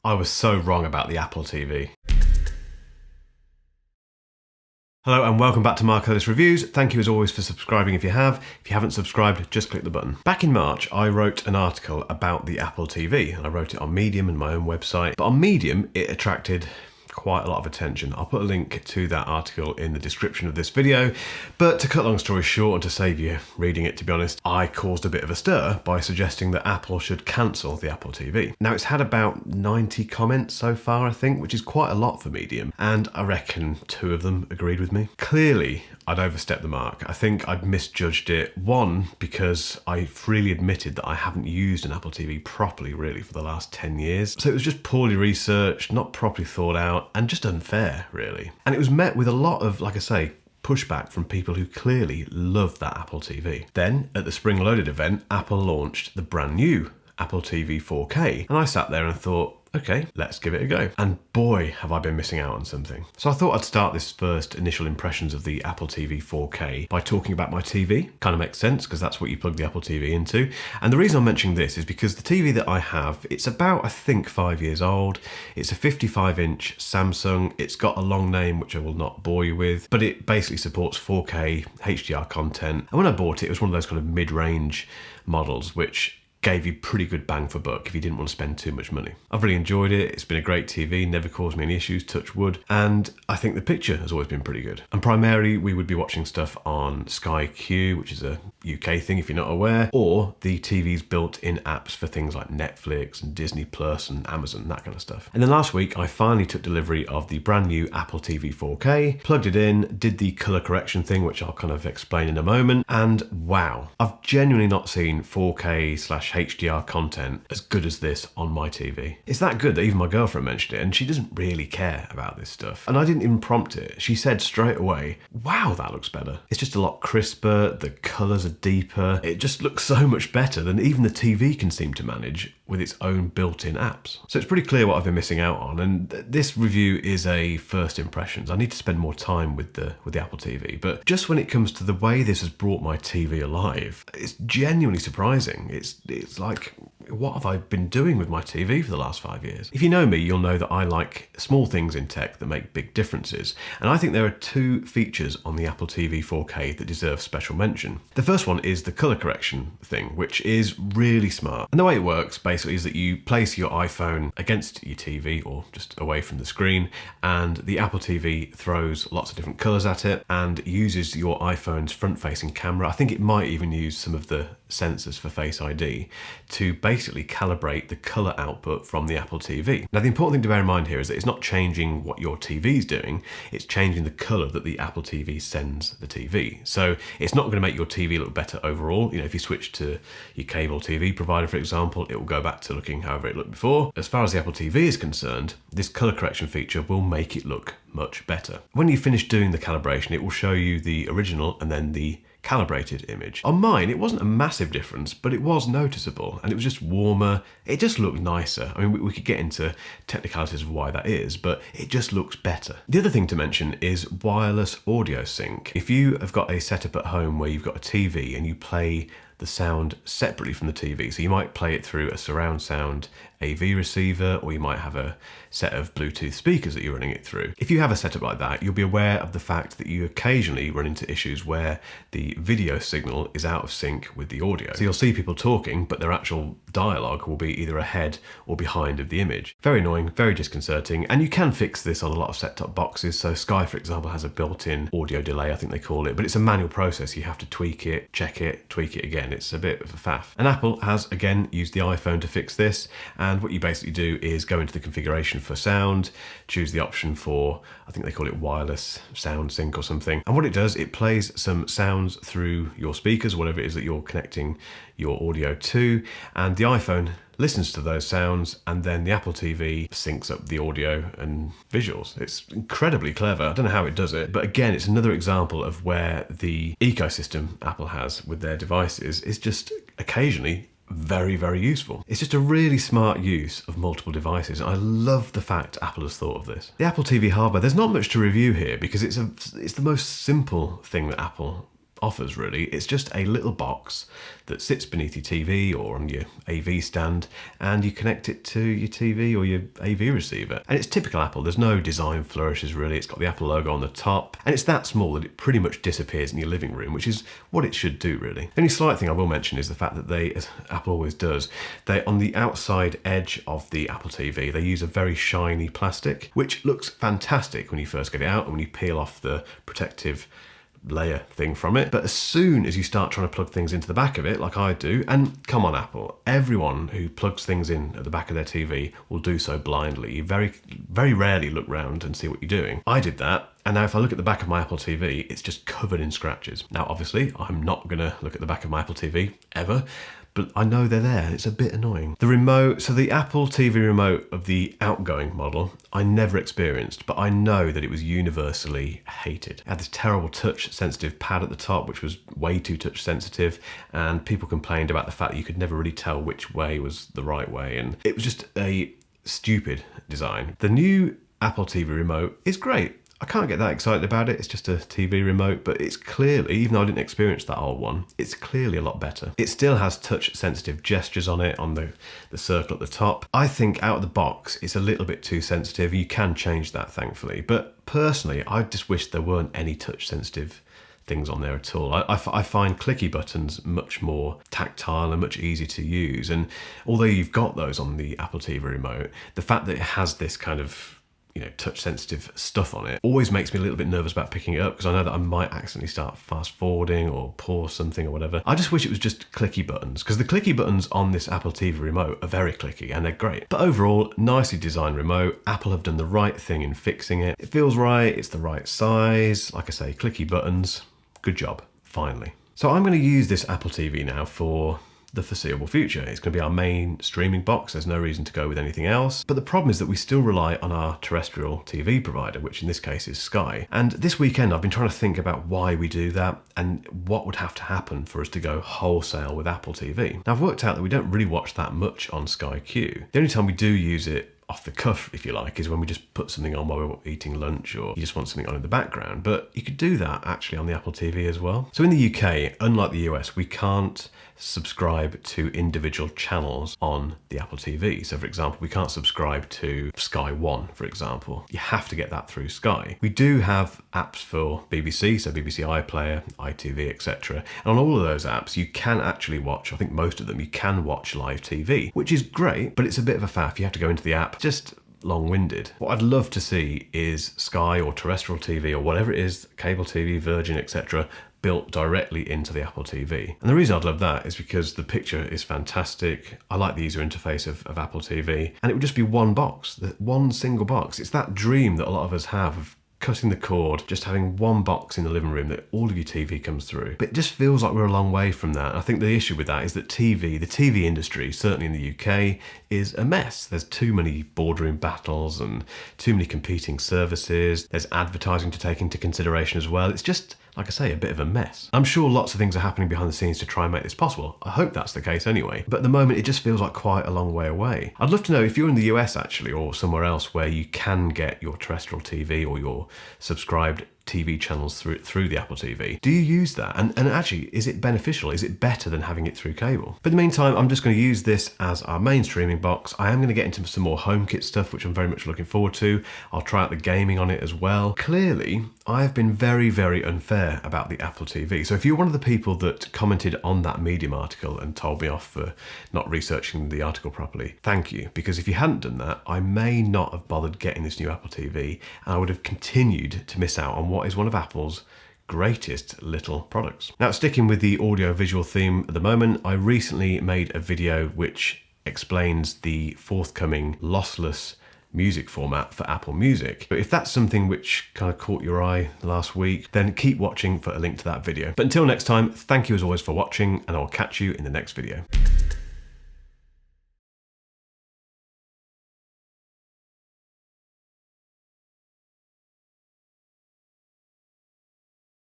I was so wrong about the Apple TV. Hello and welcome back to Ellis Reviews. Thank you as always for subscribing if you have. If you haven't subscribed, just click the button. Back in March, I wrote an article about the Apple TV, and I wrote it on Medium and my own website. But on Medium, it attracted quite a lot of attention. I'll put a link to that article in the description of this video, but to cut long story short and to save you reading it, to be honest, I caused a bit of a stir by suggesting that Apple should cancel the Apple TV. Now, it's had about 90 comments so far, I think, which is quite a lot for Medium, and I reckon 2 of them agreed with me. Clearly, I'd overstepped the mark. I think I'd misjudged it. One, because I freely admitted that I haven't used an Apple TV properly really for the last 10 years. So it was just poorly researched, not properly thought out, and just unfair really. And it was met with a lot of, like I say, pushback from people who clearly love that Apple TV. Then, at the Spring Loaded event, Apple launched the brand new Apple TV 4K. And I sat there and thought, okay, let's give it a go. And boy, have I been missing out on something. So I thought I'd start this first initial impressions of the Apple TV 4K by talking about my TV. Kind of makes sense because that's what you plug the Apple TV into. And the reason I'm mentioning this is because the TV that I have, it's about, I think, 5 years old. It's a 55-inch Samsung. It's got a long name, which I will not bore you with, but it basically supports 4K HDR content. And when I bought it, it was one of those kind of mid-range models, which gave you pretty good bang for buck if you didn't want to spend too much money. I've really enjoyed it. It's been a great TV, never caused me any issues, touch wood, and I think the picture has always been pretty good. And primarily we would be watching stuff on Sky Q, which is a UK thing if you're not aware, or the TV's built-in apps for things like Netflix and Disney Plus and Amazon, that kind of stuff. And then last week I finally took delivery of the brand new Apple TV 4K, plugged it in, did the color correction thing, which I'll kind of explain in a moment, and wow, I've genuinely not seen 4K/HDR content as good as this on my TV. It's that good that even my girlfriend mentioned it, and she doesn't really care about this stuff. And I didn't even prompt it. She said straight away, wow, that looks better. It's just a lot crisper, the colors are deeper. It just looks so much better than even the TV can seem to manage with its own built-in apps. So it's pretty clear what I've been missing out on, and this review is a first impressions. I need to spend more time with the Apple TV, but just when it comes to the way this has brought my TV alive, it's genuinely surprising. It's like, what have I been doing with my TV for the last 5 years? If you know me, you'll know that I like small things in tech that make big differences. And I think there are 2 features on the Apple TV 4K that deserve special mention. The first one is the color correction thing, which is really smart. And the way it works basically is that you place your iPhone against your TV or just away from the screen, and the Apple TV throws lots of different colors at it and uses your iPhone's front-facing camera. I think it might even use some of the sensors for Face ID to basically calibrate the color output from the Apple TV. Now, the important thing to bear in mind here is that it's not changing what your TV is doing, it's changing the color that the Apple TV sends the TV. So it's not going to make your TV look better overall. You know, if you switch to your cable TV provider, for example, it will go back to looking however it looked before. As far as the Apple TV is concerned, this color correction feature will make it look much better. When you finish doing the calibration, it will show you the original and then the calibrated image. On mine, it wasn't a massive difference, but it was noticeable, and it was just warmer. It just looked nicer. I mean, we could get into technicalities of why that is, but it just looks better. The other thing to mention is wireless audio sync. If you have got a setup at home where you've got a TV and you play the sound separately from the TV, so you might play it through a surround sound AV receiver, or you might have a set of Bluetooth speakers that you're running it through. If you have a setup like that, you'll be aware of the fact that you occasionally run into issues where the video signal is out of sync with the audio. So you'll see people talking, but their actual dialogue will be either ahead or behind of the image. Very annoying, very disconcerting, and you can fix this on a lot of set-top boxes. So Sky, for example, has a built-in audio delay, I think they call it, but it's a manual process. You have to tweak it, check it, tweak it again. It's a bit of a faff. And Apple has, again, used the iPhone to fix this, and what you basically do is go into the configuration for sound, choose the option for, I think they call it wireless sound sync or something. And what it does, it plays some sounds through your speakers, whatever it is that you're connecting your audio to, and the iPhone listens to those sounds, and then the Apple TV syncs up the audio and visuals. It's incredibly clever. I don't know how it does it, but again, it's another example of where the ecosystem Apple has with their devices is just occasionally very, very useful. It's just a really smart use of multiple devices. I love the fact Apple has thought of this. The Apple TV hardware, there's not much to review here because it's the most simple thing that Apple offers really. It's just a little box that sits beneath your TV or on your AV stand, and you connect it to your TV or your AV receiver. And it's typical Apple. There's no design flourishes really. It's got the Apple logo on the top, and it's that small that it pretty much disappears in your living room, which is what it should do really. The only slight thing I will mention is the fact that they, as Apple always does, they on the outside edge of the Apple TV, they use a very shiny plastic, which looks fantastic when you first get it out and when you peel off the protective layer thing from it. But as soon as you start trying to plug things into the back of it, like I do, and come on Apple, everyone who plugs things in at the back of their TV will do so blindly. You very rarely look round and see what you're doing. I did that, and now if I look at the back of my Apple TV, it's just covered in scratches. Now obviously I'm not gonna look at the back of my Apple TV ever, but I know they're there and it's a bit annoying. The remote, so the Apple TV remote of the outgoing model, I never experienced, but I know that it was universally hated. It had this terrible touch sensitive pad at the top, which was way too touch sensitive, and people complained about the fact that you could never really tell which way was the right way, and it was just a stupid design. The new Apple TV remote is great. I can't get that excited about it. It's just a TV remote, but it's clearly, even though I didn't experience that old one, it's clearly a lot better. It still has touch sensitive gestures on it, on the circle at the top. I think out of the box, it's a little bit too sensitive. You can change that, thankfully. But personally, I just wish there weren't any touch sensitive things on there at all. I find clicky buttons much more tactile and much easier to use. And although you've got those on the Apple TV remote, the fact that it has this kind of touch sensitive stuff on it always makes me a little bit nervous about picking it up, because I know that I might accidentally start fast forwarding or pause something or whatever. I just wish it was just clicky buttons, because the clicky buttons on this Apple TV remote are very clicky and they're great. But overall, nicely designed remote. Apple have done the right thing in fixing it. It feels right, it's the right size. Like I say, clicky buttons. Good job, finally. So I'm going to use this Apple TV now for the foreseeable future. It's going to be our main streaming box. There's no reason to go with anything else. But the problem is that we still rely on our terrestrial TV provider, which in this case is Sky. And this weekend I've been trying to think about why we do that and what would have to happen for us to go wholesale with Apple TV. Now I've worked out that we don't really watch that much on Sky Q. The only time we do use it off the cuff, if you like, is when we just put something on while we're eating lunch, or you just want something on in the background. But you could do that actually on the Apple TV as well. So in the UK, unlike the US, we can't subscribe to individual channels on the Apple TV. So for example, we can't subscribe to Sky One, for example. You have to get that through Sky. We do have apps for BBC, so BBC iPlayer, ITV, etc. And on all of those apps, you can actually watch, I think most of them, you can watch live TV, which is great, but it's a bit of a faff. You have to go into the app, just long-winded. What I'd love to see is Sky or terrestrial TV or whatever it is, cable TV, Virgin, etc., built directly into the Apple TV. And the reason I'd love that is because the picture is fantastic. I like the user interface of Apple TV, and it would just be one box, one single box. It's that dream that a lot of us have of cutting the cord, just having one box in the living room that all of your TV comes through. But it just feels like we're a long way from that. I think the issue with that is that the TV industry, certainly in the UK, is a mess. There's too many boardroom battles and too many competing services. There's advertising to take into consideration as well. It's just, like I say, a bit of a mess. I'm sure lots of things are happening behind the scenes to try and make this possible. I hope that's the case anyway. But at the moment, it just feels like quite a long way away. I'd love to know if you're in the US actually, or somewhere else where you can get your terrestrial TV or your subscribed TV channels through the Apple TV. Do you use that? And actually, is it beneficial? Is it better than having it through cable? But in the meantime, I'm just going to use this as our main streaming box. I am going to get into some more HomeKit stuff, which I'm very much looking forward to. I'll try out the gaming on it as well. Clearly, I've been very, very unfair about the Apple TV. So if you're one of the people that commented on that Medium article and told me off for not researching the article properly, thank you. Because if you hadn't done that, I may not have bothered getting this new Apple TV, and I would have continued to miss out on what is one of Apple's greatest little products. Now, sticking with the audio-visual theme at the moment, I recently made a video which explains the forthcoming lossless music format for Apple Music. But if that's something which kind of caught your eye last week, then keep watching for a link to that video. But until next time, thank you as always for watching, and I'll catch you in the next video.